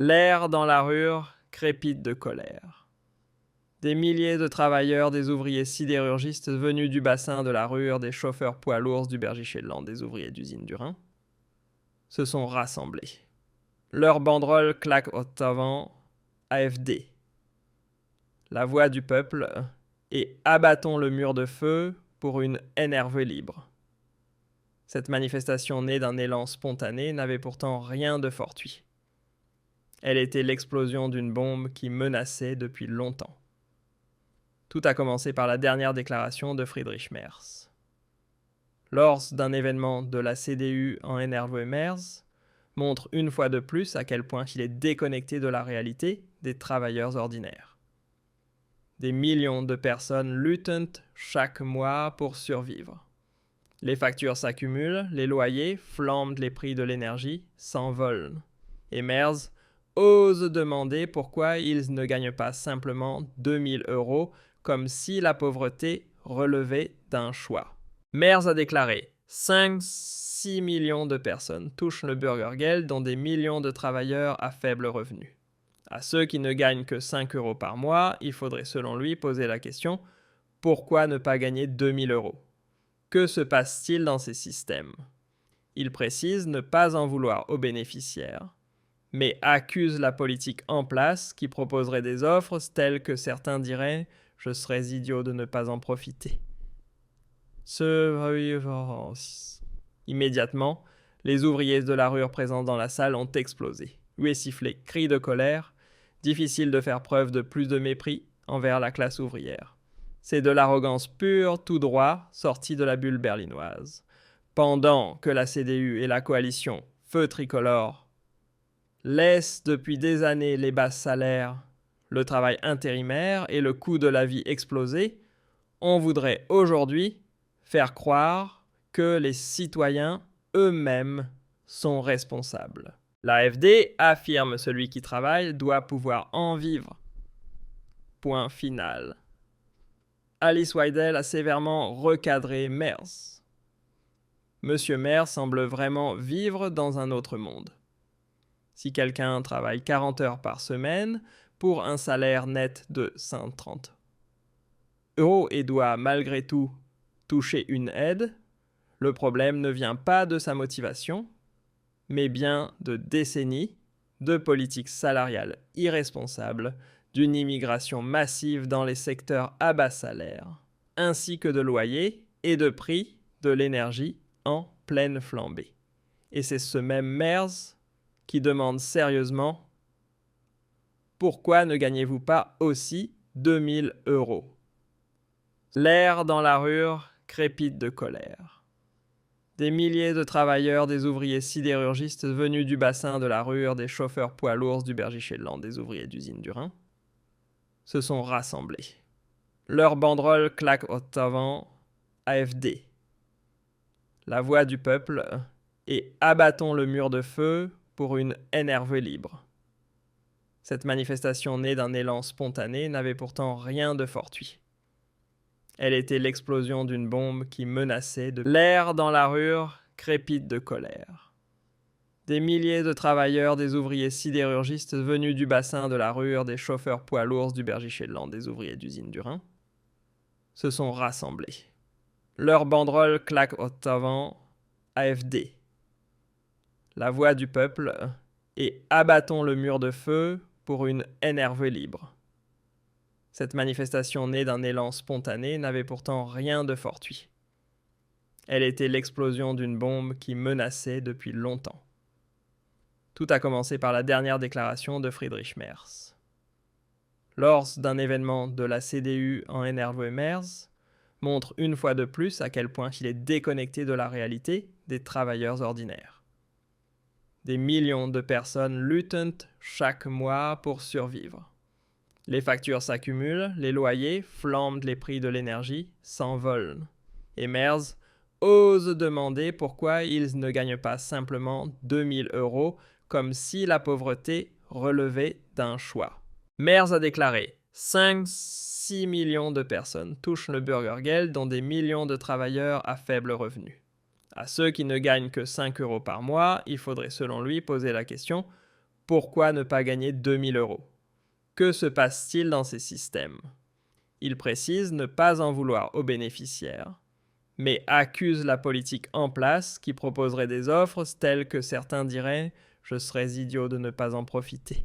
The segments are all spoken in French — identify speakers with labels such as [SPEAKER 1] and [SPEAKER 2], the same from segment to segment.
[SPEAKER 1] L'air dans la rue crépite de colère. Des milliers de travailleurs, des ouvriers sidérurgistes venus du bassin de la Rure, des chauffeurs poids lourds du Bergy-Chélan, des ouvriers d'usine du Rhin, se sont rassemblés. Leur banderole claque au avant AFD, la voix du peuple, et abattons le mur de feu pour une NRV libre. Cette manifestation née d'un élan spontané n'avait pourtant rien de fortuit. Elle était l'explosion d'une bombe qui menaçait depuis longtemps. Tout a commencé par la dernière déclaration de Friedrich Merz. Lors d'un événement de la CDU en NRW, Merz montre une fois de plus à quel point il est déconnecté de la réalité des travailleurs ordinaires. Des millions de personnes luttent chaque mois pour survivre. Les factures s'accumulent, les loyers flambent, les prix de l'énergie s'envolent. Et Merz ose demander pourquoi ils ne gagnent pas simplement 2000 € comme si la pauvreté relevait d'un choix. Merz a déclaré « 5-6 millions de personnes touchent le Bürgergeld, dont des millions de travailleurs à faible revenu. À ceux qui ne gagnent que 5 € par mois, il faudrait selon lui poser la question « Pourquoi ne pas gagner 2000 €? Que se passe-t-il dans ces systèmes ?» Il précise ne pas en vouloir aux bénéficiaires, mais accuse la politique en place qui proposerait des offres telles que certains diraient « je serais idiot de ne pas en profiter ». Immédiatement, les ouvriers de la Rure présents dans la salle ont explosé. Huées sifflés, cris de colère. Difficile de faire preuve de plus de mépris envers la classe ouvrière. C'est de l'arrogance pure, tout droit, sortie de la bulle berlinoise. Pendant que la CDU et la coalition Feu tricolore laissent depuis des années les bas salaires, le travail intérimaire et le coût de la vie exploser, on voudrait aujourd'hui faire croire que les citoyens eux-mêmes sont responsables. L'AfD affirme celui qui travaille doit pouvoir en vivre. Point final. Alice Weidel a sévèrement recadré Merz. Monsieur Merz semble vraiment vivre dans un autre monde. Si quelqu'un travaille 40 heures par semaine pour un salaire net de 130 € et doit malgré tout toucher une aide, le problème ne vient pas de sa motivation, mais bien de décennies de politiques salariales irresponsables, d'une immigration massive dans les secteurs à bas salaire, ainsi que de loyers et de prix de l'énergie en pleine flambée. Et c'est ce même Merz qui demande sérieusement « Pourquoi ne gagnez-vous pas aussi 2000 €? L'air dans la Rure crépite de colère. Des milliers de travailleurs, des ouvriers sidérurgistes venus du bassin de la Rure, des chauffeurs poids lourds du Bergy-Chélan, des ouvriers d'usine du Rhin, se sont rassemblés. Leur banderole claque au avant AFD, la voix du peuple, et abattons le mur de feu pour une NRV libre. Cette manifestation née d'un élan spontané n'avait pourtant rien de fortuit. Elle était l'explosion d'une bombe qui menaçait de... L'air dans la Rure crépite de colère. Des milliers de travailleurs, des ouvriers sidérurgistes venus du bassin de la Rure, des chauffeurs poids lourds du Bergy-Chélan, des ouvriers d'usine du Rhin, se sont rassemblés. Leur banderole claque au avant AFD, la voix du peuple, et abattons le mur de feu pour une NRV libre. Cette manifestation née d'un élan spontané n'avait pourtant rien de fortuit. Elle était l'explosion d'une bombe qui menaçait depuis longtemps. Tout a commencé par la dernière déclaration de Friedrich Merz. Lors d'un événement de la CDU en NRW, Merz montre une fois de plus à quel point il est déconnecté de la réalité des travailleurs ordinaires. Des millions de personnes luttent chaque mois pour survivre. Les factures s'accumulent, les loyers flambent, les prix de l'énergie s'envolent. Et Merz ose demander pourquoi ils ne gagnent pas simplement 2000 € comme si la pauvreté relevait d'un choix. Merz a déclaré « 5-6 millions de personnes touchent le Bürgergeld, dont des millions de travailleurs à faible revenu. À ceux qui ne gagnent que 5 € par mois, il faudrait selon lui poser la question Pourquoi ne pas gagner 2000 €? Que se passe-t-il dans ces systèmes? Il précise ne pas en vouloir aux bénéficiaires, mais accuse la politique en place qui proposerait des offres telles que certains diraient « je serais idiot de ne pas en profiter ».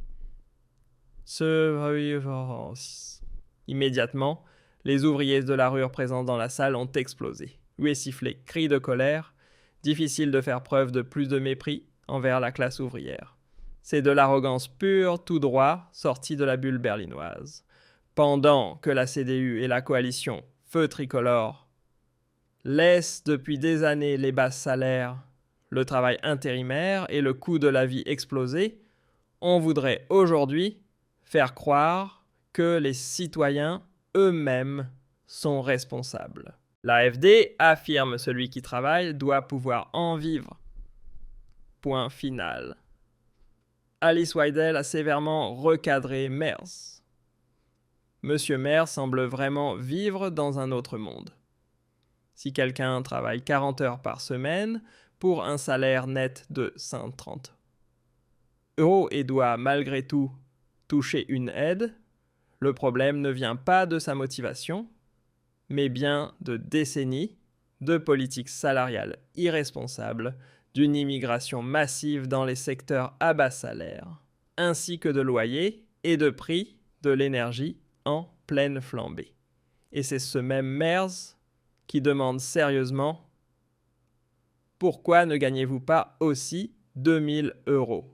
[SPEAKER 1] Immédiatement, les ouvriers de la rue présents dans la salle ont explosé. Huées sifflés, cris de colère. Difficile de faire preuve de plus de mépris envers la classe ouvrière. C'est de l'arrogance pure, tout droit, sortie de la bulle berlinoise. Pendant que la CDU et la coalition Feu Tricolore laissent depuis des années les bas salaires, le travail intérimaire et le coût de la vie exploser, on voudrait aujourd'hui faire croire que les citoyens eux-mêmes sont responsables. L'AfD affirme celui qui travaille doit pouvoir en vivre. Point final. Alice Weidel a sévèrement recadré Merz. Monsieur Merz semble vraiment vivre dans un autre monde. Si quelqu'un travaille 40 heures par semaine pour un salaire net de 130 € et doit malgré tout toucher une aide, le problème ne vient pas de sa motivation, mais bien de décennies de politiques salariales irresponsables, d'une immigration massive dans les secteurs à bas salaire, ainsi que de loyers et de prix de l'énergie en pleine flambée. Et c'est ce même Merz qui demande sérieusement « Pourquoi ne gagnez-vous pas aussi 2000 €?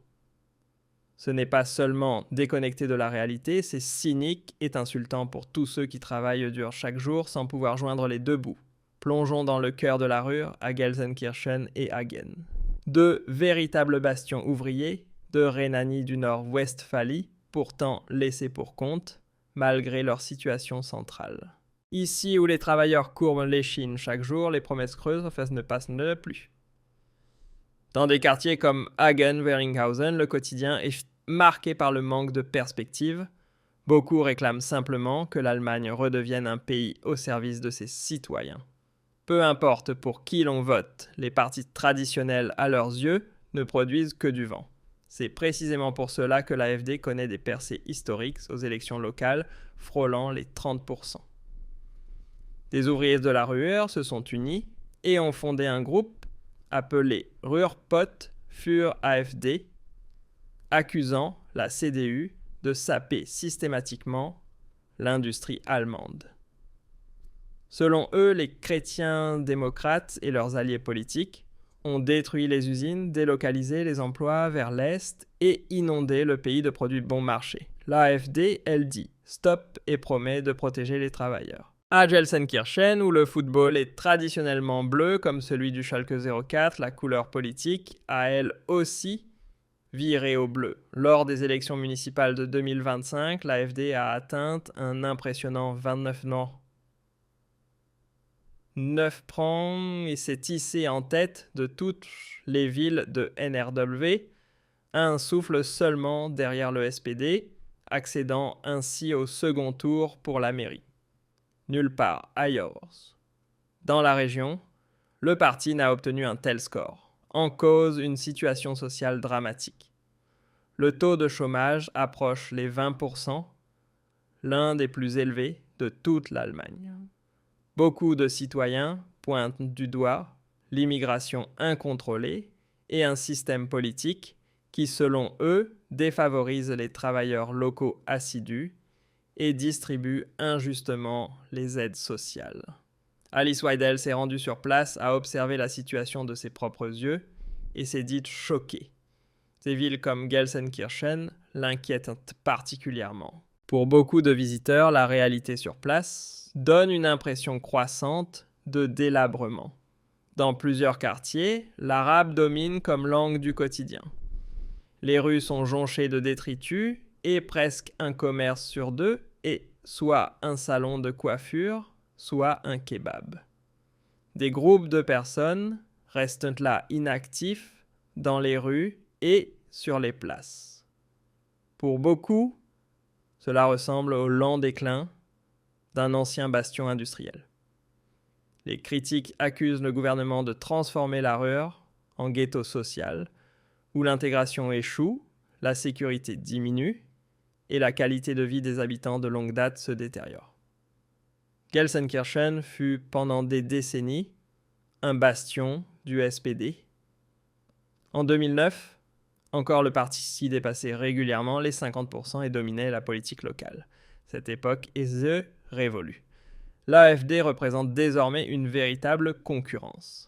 [SPEAKER 1] Ce n'est pas seulement déconnecté de la réalité, c'est cynique et insultant pour tous ceux qui travaillent dur chaque jour sans pouvoir joindre les deux bouts. Plongeons dans le cœur de la Ruhr, à Gelsenkirchen et Hagen. Deux véritables bastions ouvriers de Rhénanie du Nord-Westphalie, pourtant laissés pour compte, malgré leur situation centrale. Ici où les travailleurs courbent l'échine chaque jour, les promesses creuses ne passent plus. Dans des quartiers comme Hagen-Weringhausen, le quotidien est marqué par le manque de perspective. Beaucoup réclament simplement que l'Allemagne redevienne un pays au service de ses citoyens. Peu importe pour qui l'on vote, les partis traditionnels à leurs yeux ne produisent que du vent. C'est précisément pour cela que l'AfD connaît des percées historiques aux élections locales, frôlant les 30%. Des ouvriers de la Ruhr se sont unis et ont fondé un groupe appelé Ruhrpott für AfD, accusant la CDU de saper systématiquement l'industrie allemande. Selon eux, les chrétiens démocrates et leurs alliés politiques ont détruit les usines, délocalisé les emplois vers l'Est et inondé le pays de produits bon marché. L'AfD, elle dit stop et promet de protéger les travailleurs. À Gelsenkirchen, où le football est traditionnellement bleu comme celui du Schalke 04, la couleur politique a elle aussi viré au bleu. Lors des élections municipales de 2025, l'AfD a atteint un impressionnant 9 points et s'est hissé en tête de toutes les villes de NRW, à un souffle seulement derrière le SPD, accédant ainsi au second tour pour la mairie. Nulle part ailleurs. Dans la région, le parti n'a obtenu un tel score. En cause, une situation sociale dramatique. Le taux de chômage approche les 20%, l'un des plus élevés de toute l'Allemagne. Beaucoup de citoyens pointent du doigt l'immigration incontrôlée et un système politique qui, selon eux, défavorise les travailleurs locaux assidus et distribue injustement les aides sociales. Alice Weidel s'est rendue sur place à observer la situation de ses propres yeux et s'est dite choquée. Des villes comme Gelsenkirchen l'inquiètent particulièrement. Pour beaucoup de visiteurs, la réalité sur place donne une impression croissante de délabrement. Dans plusieurs quartiers, l'arabe domine comme langue du quotidien. Les rues sont jonchées de détritus et presque un commerce sur deux est soit un salon de coiffure, soit un kebab. Des groupes de personnes restent là inactifs dans les rues et sur les places. Pour beaucoup, cela ressemble au lent déclin d'un ancien bastion industriel. Les critiques accusent le gouvernement de transformer la Ruhr en ghetto social, où l'intégration échoue, la sécurité diminue et la qualité de vie des habitants de longue date se détériore. Gelsenkirchen fut pendant des décennies un bastion du SPD. En 2009, encore le parti s'y dépassait régulièrement les 50% et dominait la politique locale. Cette époque est révolue. L'AfD représente désormais une véritable concurrence.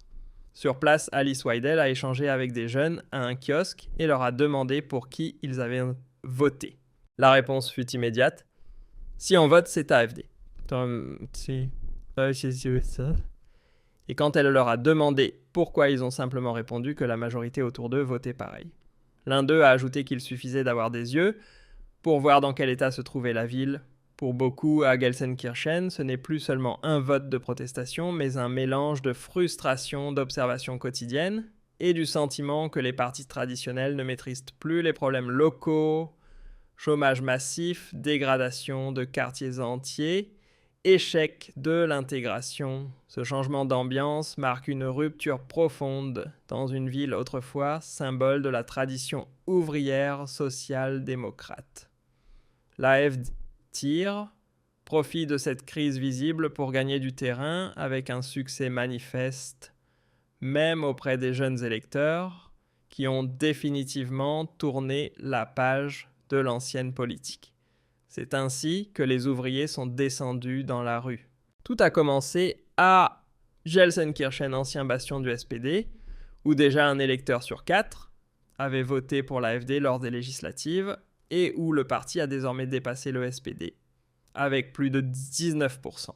[SPEAKER 1] Sur place, Alice Weidel a échangé avec des jeunes à un kiosque et leur a demandé pour qui ils avaient voté. La réponse fut immédiate. Si on vote, c'est AfD. Et quand elle leur a demandé pourquoi, ils ont simplement répondu que la majorité autour d'eux votait pareil. L'un d'eux a ajouté qu'il suffisait d'avoir des yeux pour voir dans quel état se trouvait la ville. Pour beaucoup, à Gelsenkirchen, ce n'est plus seulement un vote de protestation, mais un mélange de frustration d'observation quotidienne et du sentiment que les partis traditionnels ne maîtrisent plus les problèmes locaux, chômage massif, dégradation de quartiers entiers, échec de l'intégration. Ce changement d'ambiance marque une rupture profonde dans une ville autrefois symbole de la tradition ouvrière social-démocrate. L'AfD tire profit de cette crise visible pour gagner du terrain avec un succès manifeste, même auprès des jeunes électeurs qui ont définitivement tourné la page de l'ancienne politique. C'est ainsi que les ouvriers sont descendus dans la rue. Tout a commencé à Gelsenkirchen, ancien bastion du SPD, où déjà un électeur sur 4 avait voté pour l'AfD lors des législatives et où le parti a désormais dépassé le SPD, avec plus de 19%.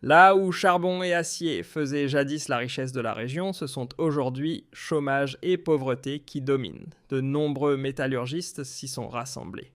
[SPEAKER 1] Là où charbon et acier faisaient jadis la richesse de la région, ce sont aujourd'hui chômage et pauvreté qui dominent. De nombreux métallurgistes s'y sont rassemblés.